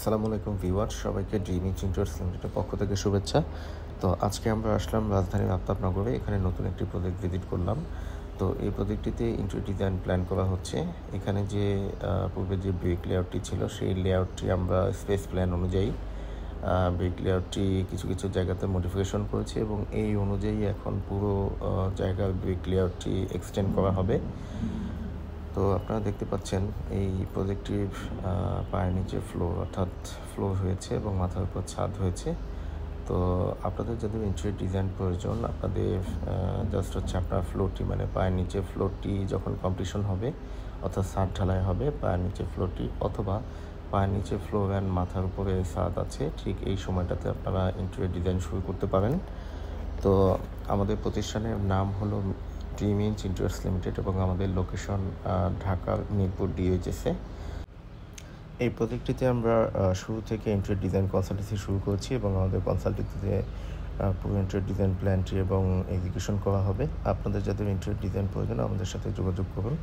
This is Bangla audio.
আসসালামু আলাইকুম ভিউয়ার, সবাইকে ড্রিম ইঞ্জিনিয়ার্স লিমিটেডের পক্ষ থেকে শুভেচ্ছা। তো আজকে আমরা আসলাম রাজধানীর আফতাবনগরে। এখানে নতুন একটি প্রজেক্ট ভিজিট করলাম। তো এই প্রজেক্টটিতে ইন্টেরিয়র ডিজাইন প্ল্যান করা হচ্ছে। এখানে যে পূর্বে যে ব্রিক লেআউটটি ছিল সেই লেআউটটি আমরা স্পেস প্ল্যান অনুযায়ী ব্রিক লেআউটটি কিছু কিছু জায়গাতে মডিফিকেশন করেছি এবং এই অনুযায়ী এখন পুরো জায়গার ব্রিক লেআউটটি এক্সটেন্ড করা হবে। তো আপনারা দেখতে পাচ্ছেন এই প্রজেক্টটির পায়ের নিচে অর্থাৎ ফ্লোর হয়েছে এবং মাথার উপর ছাদ হয়েছে। তো আপনাদের যাদের ইন্টেরিয়র ডিজাইন প্রয়োজন, আপনাদের জাস্ট হচ্ছে আপনার ফ্লোরটি মানে পায়ের নিচে ফ্লোরটি যখন কমপ্লিশন হবে অর্থাৎ ছাদ ঢালাই হবে পায়ের নিচে ফ্লোরটি, অথবা পায়ের নিচে ফ্লোর অ্যান্ড মাথার উপরে ছাদ আছে, ঠিক এই সময়টাতে আপনারা ইন্টেরিয়র ডিজাইন শুরু করতে পারেন। তো আমাদের প্রতিষ্ঠানের নাম হলো ড্রিম ইঞ্জিনিয়ার্স লিমিটেড এবং আমাদের লোকেশন ঢাকার মিরপুর ডিওএইচএসে। এই প্রজেক্টটিতে আমরা শুরু থেকে ইন্টেরিয়র ডিজাইন কনসালটেন্সি শুরু করেছি এবং আমাদের কনসালটেন্সিতে পুরো ইন্টেরিয়র ডিজাইন প্ল্যানটি এবং এক্সিকিউশন করা হবে। আপনাদের যাদের ইন্টেরিয়র ডিজাইন প্রয়োজন আমাদের সাথে যোগাযোগ করুন।